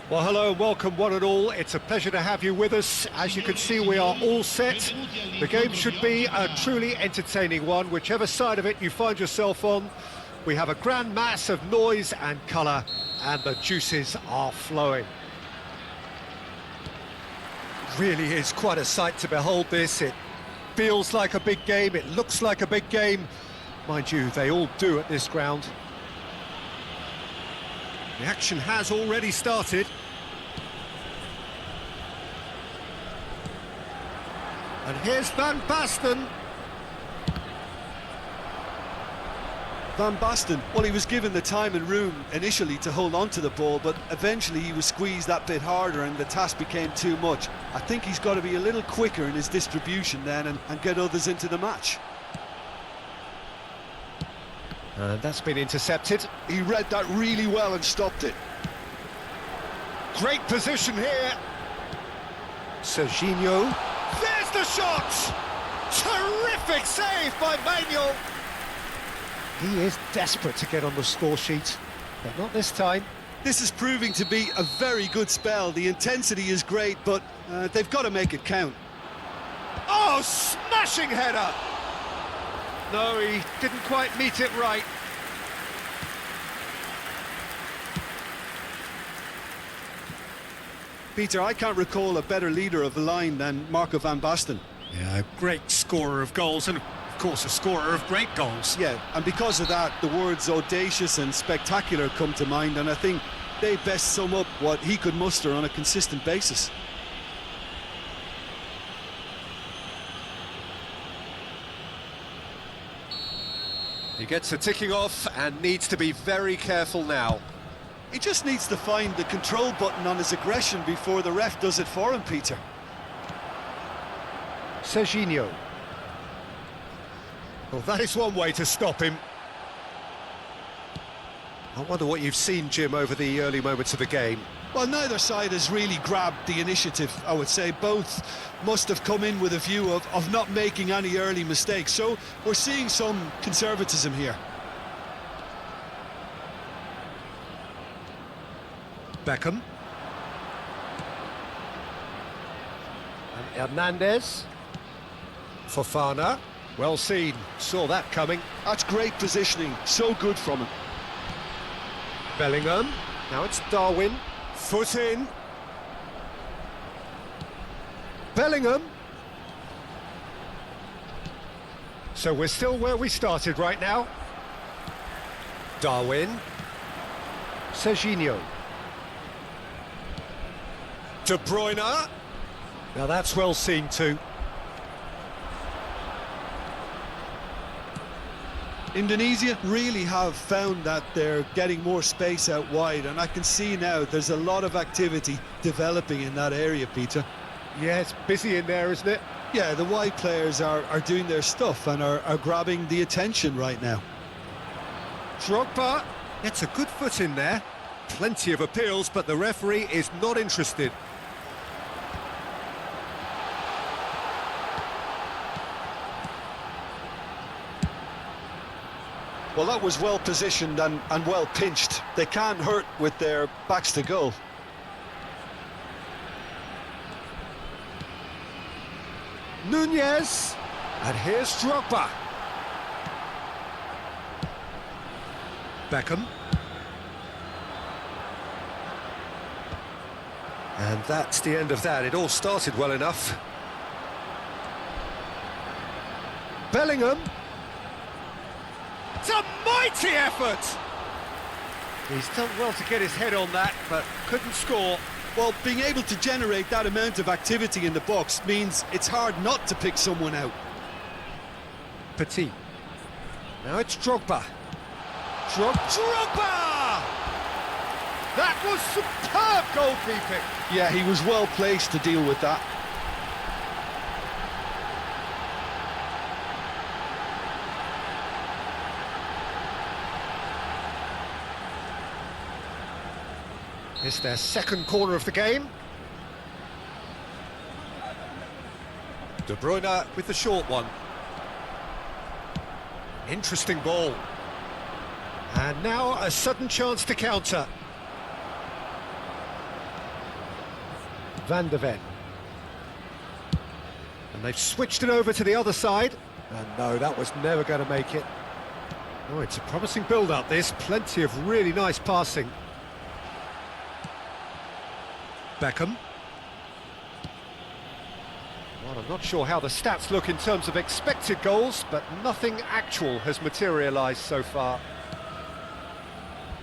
Well, hello and welcome one and all. It's a pleasure to have you with us. As you can see, we are all set. The game should be a truly entertaining one, whichever side of it you find yourself on. We have a grand mass of noise and colour, and the juices are flowing. Really is quite a sight to behold this. It feels like a big game, it looks like a big game. Mind you, they all do at this ground. The action has already started. And here's Van Basten. Van Basten, well, he was given the time and room initially to hold on to the ball, but eventually he was squeezed that bit harder and the task became too much. I think he's got to be a little quicker in his distribution then and get others into the match. That's been intercepted. He read that really well and stopped it. Great position here. Serginho. There's the shot! Terrific save by Manuel. He is desperate to get on the score sheet, but not this time. This is proving to be a very good spell. The intensity is great, but they've got to make it count. Oh, smashing header! No, he didn't quite meet it right. Peter, I can't recall a better leader of the line than Marco van Basten. Yeah, a great scorer of goals and, of course, a scorer of great goals. Yeah, and because of that, the words audacious and spectacular come to mind, and I think they best sum up what he could muster on a consistent basis. He gets a ticking off and needs to be very careful now. He just needs to find the control button on his aggression before the ref does it for him, Peter. Serginho. Well, that is one way to stop him. I wonder what you've seen, Jim, over the early moments of the game. Well, neither side has really grabbed the initiative, I would say. Both must have come in with a view of not making any early mistakes. So we're seeing some conservatism here. Beckham. And Hernandez. Fofana. Well seen. Saw that coming. That's great positioning. So good from him. Bellingham. Now it's Darwin. Foot in. Bellingham. So we're still where we started right now. Darwin. Serginho. De Bruyne. Now that's well seen too. Indonesia really have found that they're getting more space out wide, and I can see now there's a lot of activity developing in that area, Peter. Yeah, it's busy in there, isn't it? Yeah, the wide players are doing their stuff and are grabbing the attention right now. Drogba gets a good foot in there. Plenty of appeals, but the referee is not interested. Well, that was well positioned and well pinched. They can't hurt with their backs to goal. Nunez, and here's Drogba. Beckham. And that's the end of that. It all started well enough. Bellingham. It's a mighty effort! He's done well to get his head on that, but couldn't score. Well, being able to generate that amount of activity in the box means it's hard not to pick someone out. Petit. Now it's Drogba. Drogba! That was superb goalkeeping. Yeah, he was well placed to deal with that. It's their second corner of the game. De Bruyne with the short one. Interesting ball. And now a sudden chance to counter. Van de Ven. And they've switched it over to the other side. And no, that was never going to make it. Oh, it's a promising build-up, this. Plenty of really nice passing. Beckham. Well, I'm not sure how the stats look in terms of expected goals, but nothing actual has materialised so far.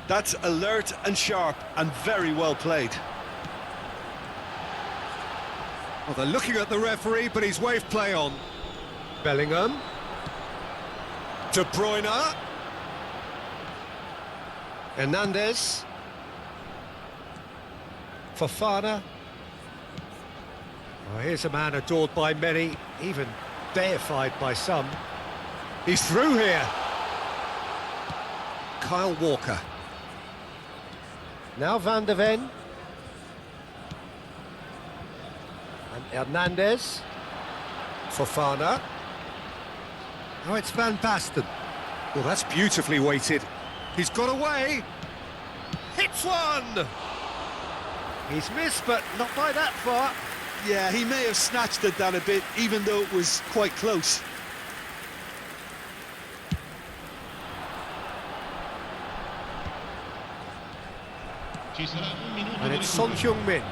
That's alert and sharp and very well played. Well, they're looking at the referee, but he's waved play on. Bellingham. De Bruyne. Hernandez. Fofana. Oh, here's a man adored by many, even deified by some. He's through here. Kyle Walker. Now Van de Ven. And Hernandez. Fofana. Oh, it's Van Basten. Well, that's beautifully weighted. He's got away. Hits one! He's missed, but not by that far. Yeah, he may have snatched at that a bit, even though it was quite close. And it's Son Heung-min.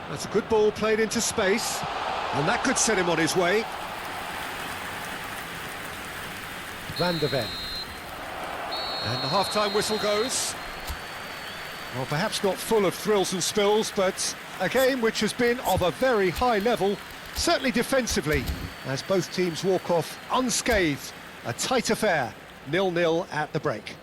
That's a good ball played into space, and that could set him on his way. Van de Ven. And the half-time whistle goes. Well, perhaps not full of thrills and spills, but a game which has been of a very high level, certainly defensively, as both teams walk off unscathed. A tight affair, 0-0 at the break.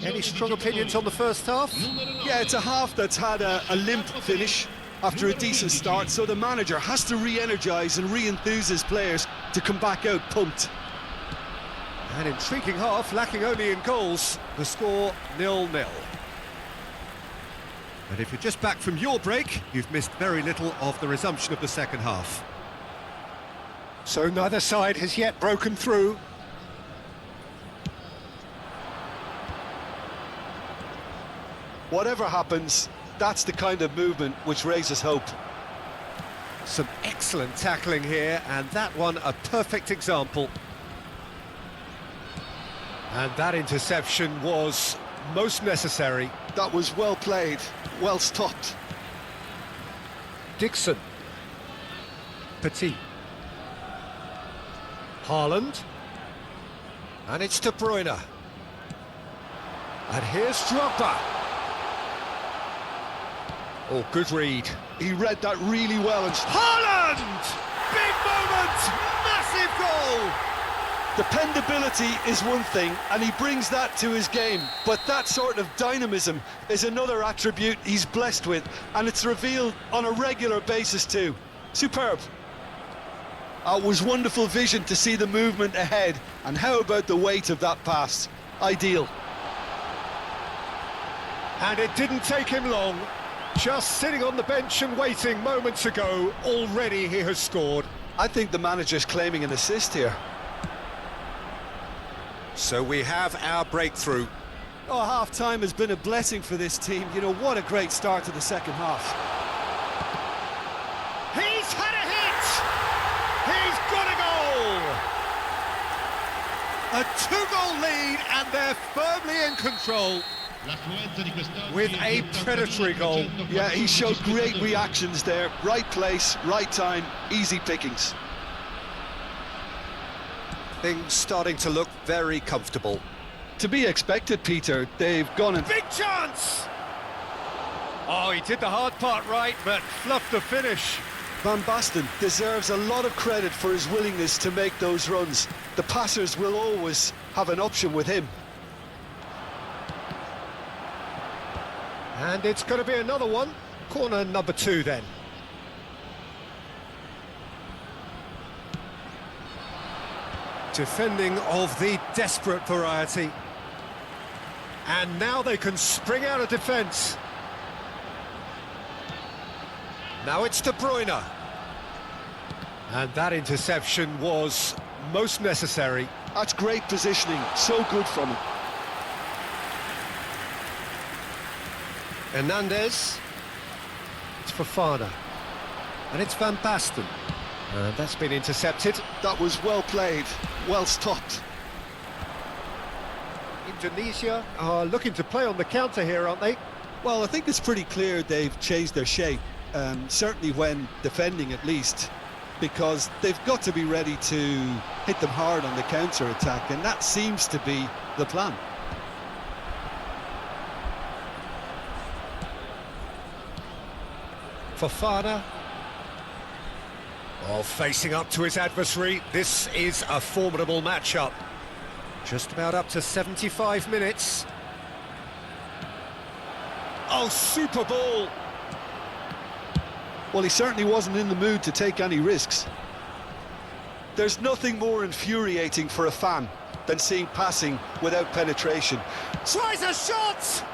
Any strong opinions on the first half? Yeah, it's a half that's had a limp finish after a decent start, so the manager has to re-energise and re-enthuse his players to come back out pumped. An intriguing half, lacking only in goals. The score 0-0. And if you're just back from your break, you've missed very little of the resumption of the second half. So neither side has yet broken through. Whatever happens, that's the kind of movement which raises hope. Some excellent tackling here, and that one a perfect example. And that interception was most necessary. That was well played, well stopped. Dixon. Petit. Haaland. And it's De Bruyne. And here's Drogba. Oh, good read. He read that really well. And Haaland! Big moment! Massive goal! dependability is one thing, and he brings that to his game, but that sort of dynamism is another attribute he's blessed with, and it's revealed on a regular basis too. Superb. It was wonderful vision to see the movement ahead, and how about the weight of that pass? Ideal. And it didn't take him long. Just sitting on the bench and waiting moments ago, already he has scored. I think the manager's claiming an assist here. So we have our breakthrough. Oh, half-time has been a blessing for this team. You know, what a great start to the second half. He's had a hit! He's got a goal! A two-goal lead, and they're firmly in control. With a predatory goal. Yeah, he showed great reactions there. Right place, right time, easy pickings. Things starting to look very comfortable. To be expected, Peter. They've gone and... Big chance! Oh, he did the hard part right, but fluffed the finish. Van Basten deserves a lot of credit for his willingness to make those runs. The passers will always have an option with him. And it's going to be another one. Corner number 2 then. Defending of the desperate variety. And now they can spring out of defence. Now it's De Bruyne. And that interception was most necessary. That's great positioning, so good from him. Hernandez. It's Fofana. And it's Van Basten. And that's been intercepted. That was well played, well stopped. Indonesia are looking to play on the counter here, aren't they? Well, I think it's pretty clear they've changed their shape, certainly when defending at least, because they've got to be ready to hit them hard on the counter-attack, and that seems to be the plan. Fofana. Well, facing up to his adversary, this is a formidable matchup. Just about up to 75 minutes. Oh, super ball! Well, he certainly wasn't in the mood to take any risks. There's nothing more infuriating for a fan than seeing passing without penetration. Tries a shot!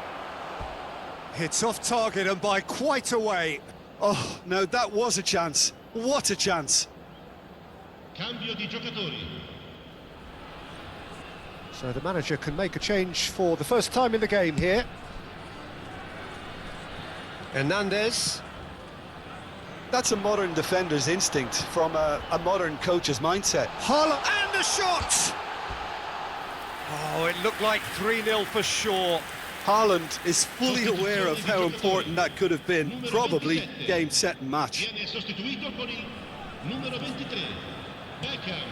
Hits off target and by quite a way. Oh, now that was a chance. What a chance. Cambio di giocatori. So the manager can make a change for the first time in the game here. Hernandez. That's a modern defender's instinct from a modern coach's mindset. Haaland and a shot! Oh, it looked like 3-0 for sure. Haaland is fully aware of how important that could have been. Probably game, set and match. Viene sostituito con il numero 23, Beckham.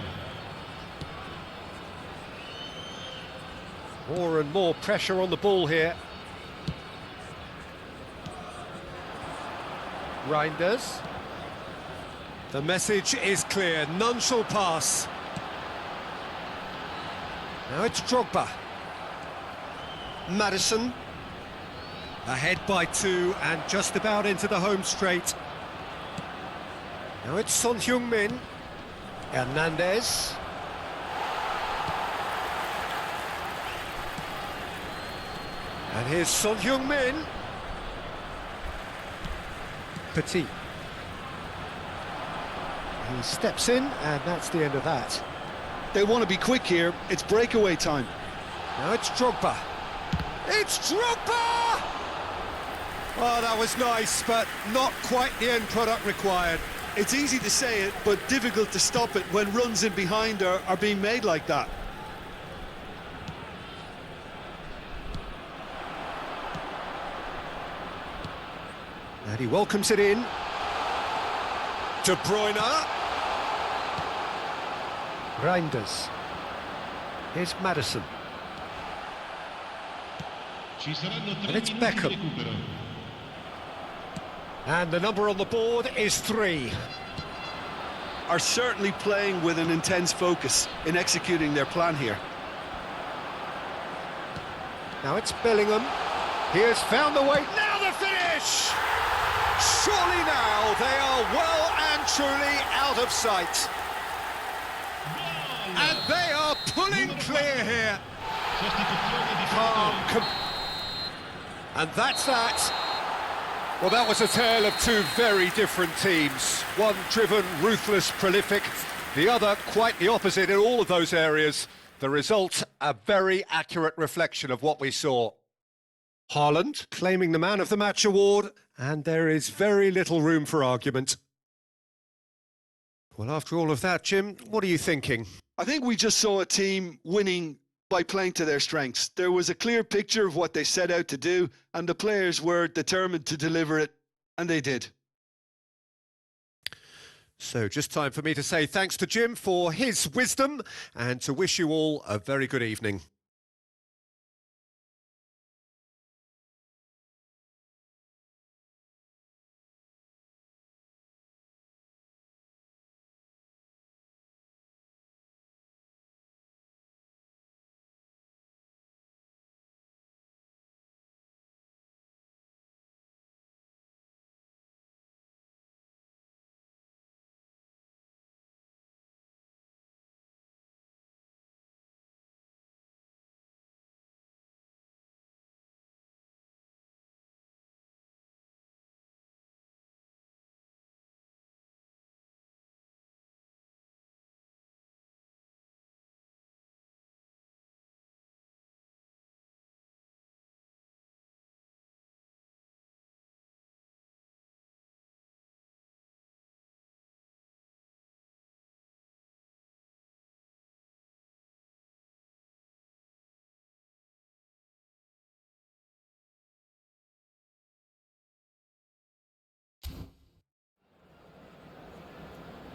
More and more pressure on the ball here. Reinders. The message is clear, none shall pass. Now it's Drogba. Maddison. Ahead by 2 and just about into the home straight. Now it's Son Heung-min. Hernandez. And here's Son Heung-min. Petit. He steps in, and that's the end of that. They want to be quick here. It's breakaway time. Now it's Drogba. It's Drogba! Oh, that was nice, but not quite the end product required. It's easy to say it, but difficult to stop it when runs in behind are being made like that. And he welcomes it in. De Bruyne. Reinders. Here's Maddison. And it's Beckham. And the number on the board is 3. Are certainly playing with an intense focus in executing their plan here. Now it's Bellingham. He has found the way. Now the finish! Surely now they are well and truly out of sight. And they are pulling clear here. And that's that. Well, that was a tale of 2 very different teams. One driven, ruthless, prolific. The other quite the opposite in all of those areas. The result, a very accurate reflection of what we saw. Haaland claiming the Man of the Match award, and there is very little room for argument. Well, after all of that, Jim, what are you thinking? I think we just saw a team winning by playing to their strengths. There was a clear picture of what they set out to do, and the players were determined to deliver it, and they did. So just time for me to say thanks to Jim for his wisdom and to wish you all a very good evening.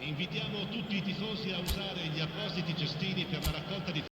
Invitiamo tutti i tifosi a usare gli appositi cestini per la raccolta di